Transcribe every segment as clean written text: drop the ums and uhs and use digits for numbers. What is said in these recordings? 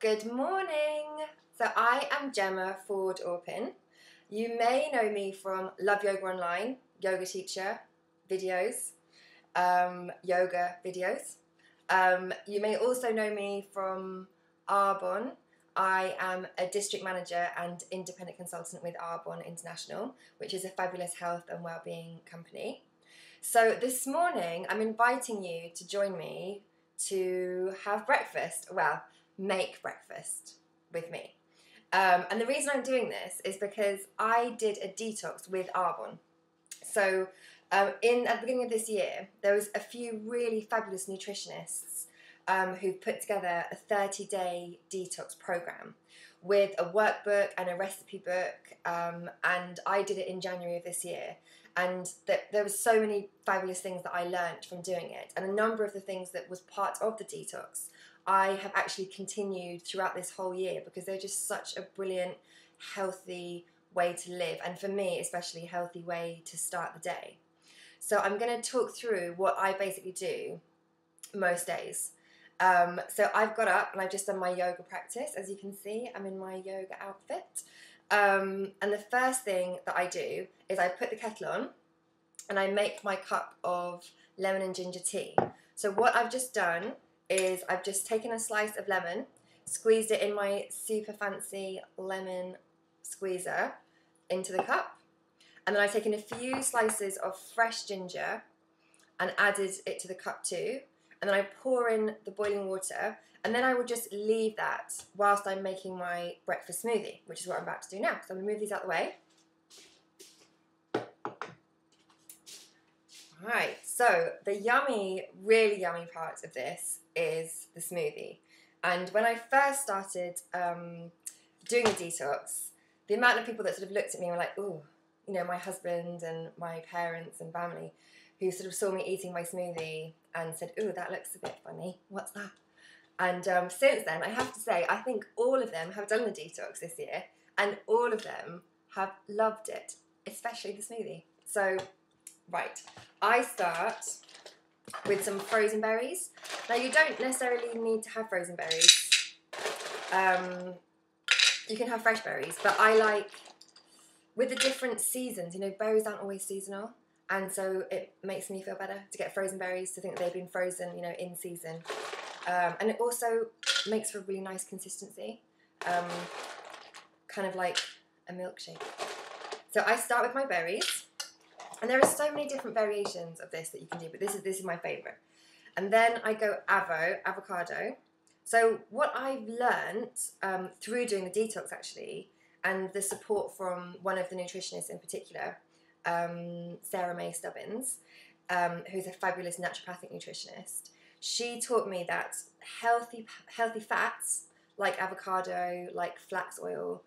Good morning. So I am Gemma Ford-Orpin. You may know me from Love Yoga Online, yoga teacher videos, yoga videos. You may also know me from Arbonne. I am a district manager and independent consultant with Arbonne International, which is a fabulous health and wellbeing company. So this morning I'm inviting you to join me to have breakfast. Well, make breakfast with me. And the reason I'm doing this is because I did a detox with Arbonne. So at the beginning of this year, there was a few really fabulous nutritionists who put together a 30-day detox program with a workbook and a recipe book, and I did it in January of this year. And there were so many fabulous things that I learned from doing it, and a number of the things that was part of the detox I have actually continued throughout this whole year because they're just such a brilliant, healthy way to live, and for me especially, a healthy way to start the day. So I'm going to talk through what I basically do most days. So I've got up and I've just done my yoga practice. As you can see, I'm in my yoga outfit. And the first thing that I do is I put the kettle on and I make my cup of lemon and ginger tea. So what I've just done is I've just taken a slice of lemon, squeezed it in my super fancy lemon squeezer into the cup, and then I've taken a few slices of fresh ginger and added it to the cup too, and then I pour in the boiling water, and then I will just leave that whilst I'm making my breakfast smoothie, which is what I'm about to do now. So I'm going to move these out the way. Right, so the yummy, really yummy part of this is the smoothie. And when I first started doing the detox, the amount of people that sort of looked at me and were like, ooh, you know, my husband and my parents and family who sort of saw me eating my smoothie and said, ooh, that looks a bit funny, what's that? And since then, I have to say, I think all of them have done the detox this year, and all of them have loved it, especially the smoothie. So, right, I start with some frozen berries. Now, you don't necessarily need to have frozen berries. You can have fresh berries, but I like, with the different seasons, you know, berries aren't always seasonal, and so it makes me feel better to get frozen berries, to think that they've been frozen, you know, in season. And it also makes for a really nice consistency, kind of like a milkshake. So I start with my berries, and there are so many different variations of this that you can do, but this is my favourite. And then I go avocado. So what I've learnt through doing the detox actually, and the support from one of the nutritionists in particular, Sarah May Stubbins, who's a fabulous naturopathic nutritionist, she taught me that healthy fats like avocado, like flax oil,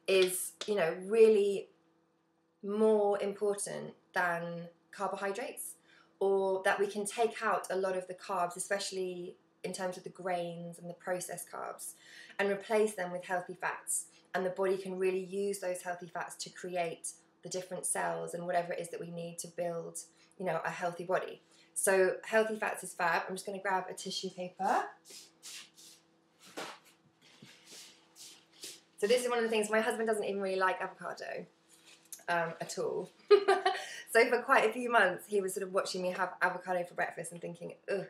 is, you know, really more important than carbohydrates, or that we can take out a lot of the carbs, especially in terms of the grains and the processed carbs, and replace them with healthy fats. And the body can really use those healthy fats to create the different cells and whatever it is that we need to build, you know, a healthy body. So healthy fats is fab. I'm just going to grab a tissue paper. So this is one of the things, my husband doesn't even really like avocado at all. So for quite a few months, he was sort of watching me have avocado for breakfast and thinking, ugh.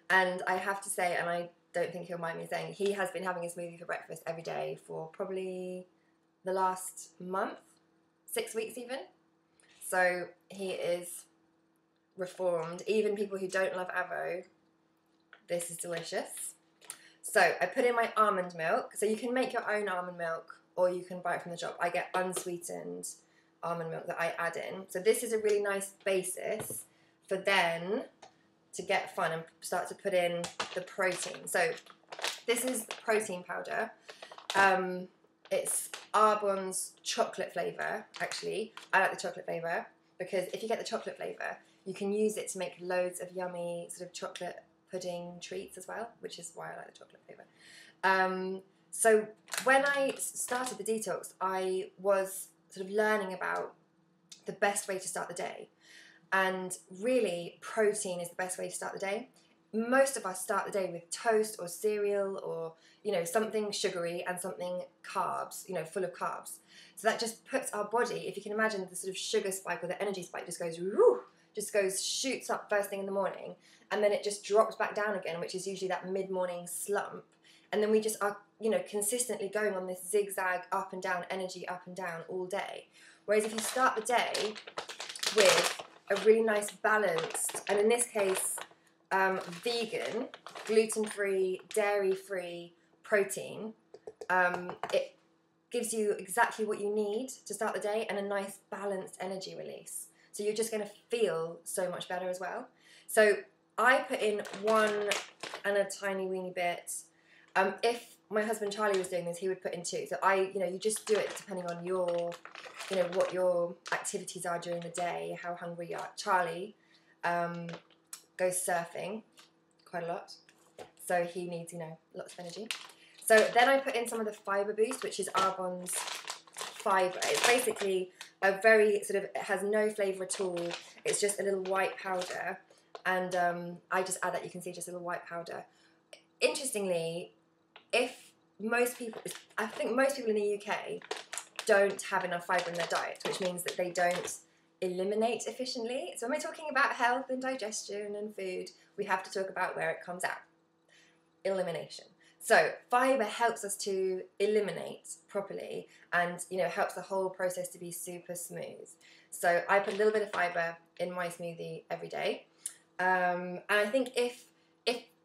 And I have to say, and I don't think he'll mind me saying, he has been having a smoothie for breakfast every day for probably the last month, 6 weeks even. So he is reformed. Even people who don't love avo, this is delicious. So I put in my almond milk. So you can make your own almond milk, or you can buy it from the shop. I get unsweetened almond milk that I add in. So this is a really nice basis for then to get fun and start to put in the protein. So this is protein powder. It's Arbonne's chocolate flavour, actually. I like the chocolate flavour because if you get the chocolate flavour, you can use it to make loads of yummy sort of chocolate pudding treats as well, which is why I like the chocolate flavour. So when I started the detox, I was sort of learning about the best way to start the day. And really, protein is the best way to start the day. most of us start the day with toast or cereal or, you know, something sugary and something carbs, you know, full of carbs. So that just puts our body, if you can imagine the sort of sugar spike or the energy spike just goes, whoo, shoots up first thing in the morning, and then it just drops back down again, which is usually that mid-morning slump. And then we just are, you know, consistently going on this zigzag up and down, energy up and down all day. Whereas if you start the day with a really nice balanced, and in this case, vegan, gluten-free, dairy-free protein, it gives you exactly what you need to start the day and a nice balanced energy release. So you're just going to feel so much better as well. So I put in 1 and a tiny weeny bit. If my husband Charlie was doing this, he would put in 2. So you just do it depending on your, you know, what your activities are during the day, how hungry you are. Charlie goes surfing quite a lot, so he needs, you know, lots of energy. So then I put in some of the Fibre Boost, which is Argon's fibre. It's basically a very sort of, it has no flavour at all. It's just a little white powder, and I just add that. You can see just a little white powder. Interestingly, I think most people in the UK don't have enough fibre in their diet, which means that they don't eliminate efficiently. So when we're talking about health and digestion and food, we have to talk about where it comes out. Elimination. So fibre helps us to eliminate properly, and, you know, helps the whole process to be super smooth. So I put a little bit of fibre in my smoothie every day. And I think if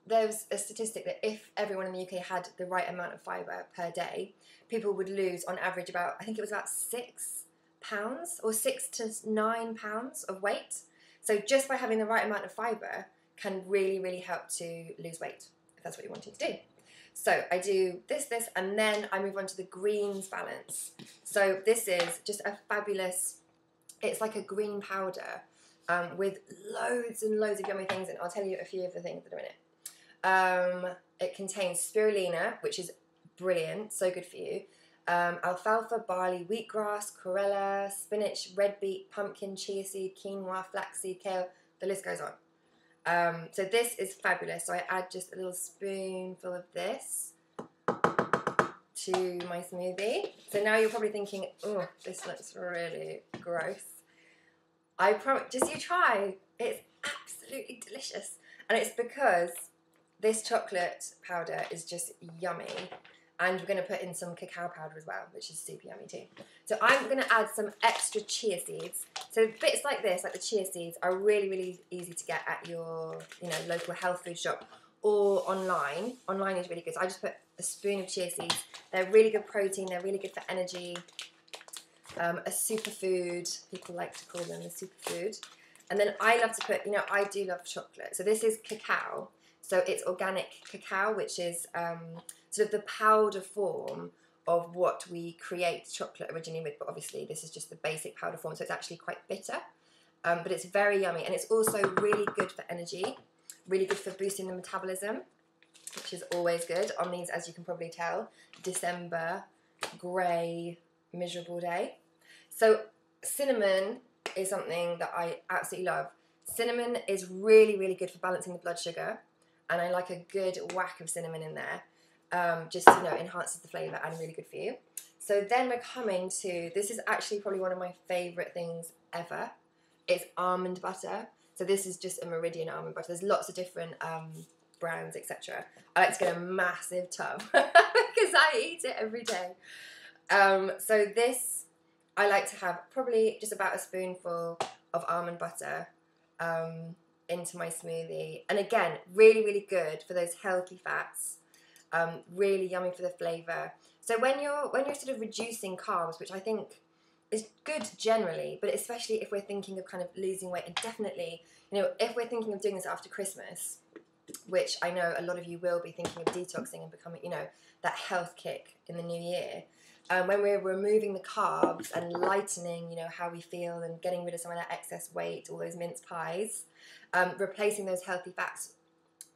there's a statistic that if everyone in the UK had the right amount of fibre per day, people would lose on average about, I think it was about 6 pounds or 6 to 9 pounds of weight. So just by having the right amount of fibre can really, really help to lose weight, if that's what you're wanting to do. So I do this, and then I move on to the greens balance. So this is just a fabulous, it's like a green powder with loads and loads of yummy things in it. I'll tell you a few of the things in a minute. It contains spirulina, which is brilliant, so good for you. Alfalfa, barley, wheatgrass, chlorella, spinach, red beet, pumpkin, chia seed, quinoa, flaxseed, kale, the list goes on. So this is fabulous. So I add just a little spoonful of this to my smoothie. So now you're probably thinking, oh, this looks really gross. I promise, just you try. It's absolutely delicious. And it's because this chocolate powder is just yummy. And we're going to put in some cacao powder as well, which is super yummy too. So I'm going to add some extra chia seeds. So bits like this, like the chia seeds, are really, really easy to get at your, you know, local health food shop or online. Online is really good. So I just put a spoon of chia seeds. They're really good protein. They're really good for energy. A superfood. People like to call them a superfood. And then I love to put, you know, I do love chocolate. So this is cacao. So it's organic cacao, which is sort of the powder form of what we create chocolate originally with, but obviously this is just the basic powder form, so it's actually quite bitter, but it's very yummy, and it's also really good for energy, really good for boosting the metabolism, which is always good on these, as you can probably tell, December, grey, miserable day. So cinnamon is something that I absolutely love. Cinnamon is really, really good for balancing the blood sugar, and I like a good whack of cinnamon in there. Just, you know, enhances the flavour and really good for you. So then we're coming to, this is actually probably one of my favourite things ever. It's almond butter. So this is just a Meridian almond butter. There's lots of different brands, etc. I like to get a massive tub because I eat it every day. So this, I like to have probably just about a spoonful of almond butter into my smoothie. And again, really, really good for those healthy fats. Really yummy for the flavour. So when you're sort of reducing carbs, which I think is good generally, but especially if we're thinking of kind of losing weight, and definitely, you know, if we're thinking of doing this after Christmas, which I know a lot of you will be thinking of detoxing and becoming, you know, that health kick in the new year, when we're removing the carbs and lightening, you know, how we feel and getting rid of some of that excess weight, all those mince pies, replacing those healthy fats,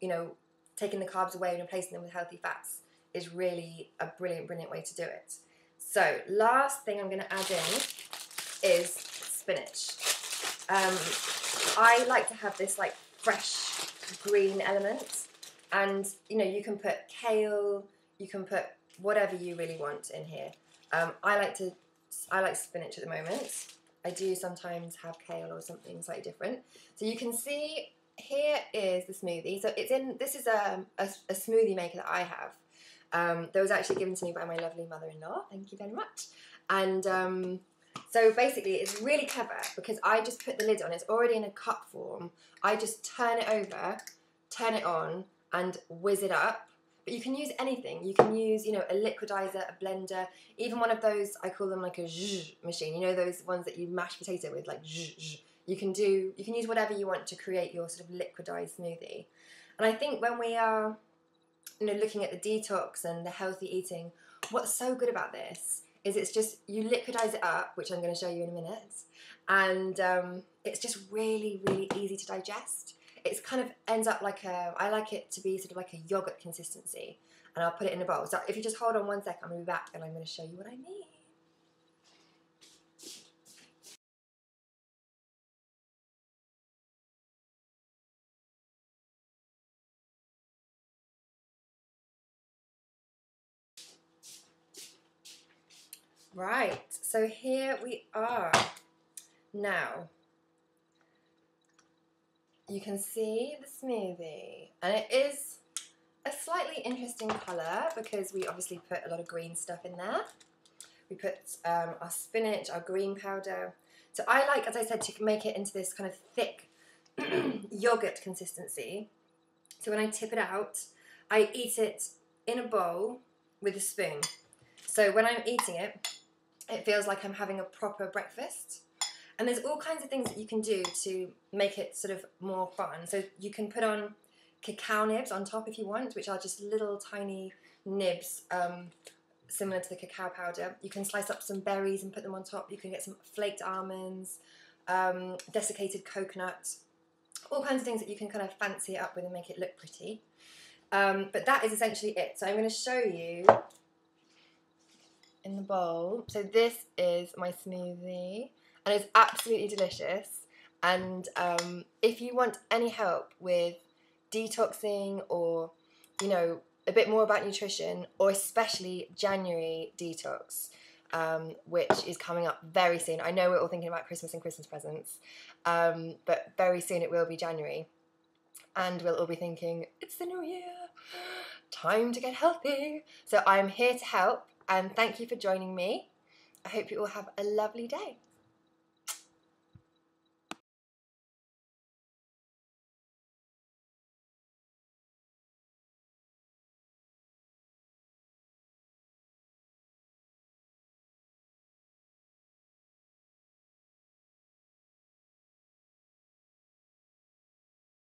you know, taking the carbs away and replacing them with healthy fats is really a brilliant, brilliant way to do it. So last thing I'm going to add in is spinach. I like to have this like fresh green element. And, you know, you can put kale, you can put whatever you really want in here. I like spinach at the moment. I do sometimes have kale or something slightly different. So you can see here is the smoothie. So this is a smoothie maker that I have. That was actually given to me by my lovely mother-in-law. Thank you very much. And so basically it's really clever because I just put the lid on. It's already in a cup form. I just turn it over, turn it on, and whiz it up. But you can use anything. You can use, you know, a liquidizer, a blender, even one of those, I call them like a zh machine. You know those ones that you mash potato with, like zh. You can use whatever you want to create your sort of liquidized smoothie. And I think when we are, you know, looking at the detox and the healthy eating, what's so good about this is it's just, you liquidize it up, which I'm going to show you in a minute, and it's just really, really easy to digest. It's kind of ends up like I like it to be sort of like a yogurt consistency, and I'll put it in a bowl. So if you just hold on 1 second, I'm going to be back and I'm going to show you what I mean. Right, so here we are. Now, you can see the smoothie, and it is a slightly interesting colour because we obviously put a lot of green stuff in there. We put our spinach, our green powder. So I like, as I said, to make it into this kind of thick yogurt consistency. So when I tip it out, I eat it in a bowl with a spoon. So when I'm eating it, it feels like I'm having a proper breakfast. And there's all kinds of things that you can do to make it sort of more fun. So you can put on cacao nibs on top if you want, which are just little tiny nibs similar to the cacao powder. You can slice up some berries and put them on top. You can get some flaked almonds, desiccated coconut, all kinds of things that you can kind of fancy it up with and make it look pretty. But that is essentially it. So I'm going to show you in the bowl. So this is my smoothie, and it's absolutely delicious. And if you want any help with detoxing, or, you know, a bit more about nutrition, or especially January detox, which is coming up very soon. I know we're all thinking about Christmas and Christmas presents, but very soon it will be January. And we'll all be thinking, it's the new year, time to get healthy. So I'm here to help, and thank you for joining me. I hope you all have a lovely day.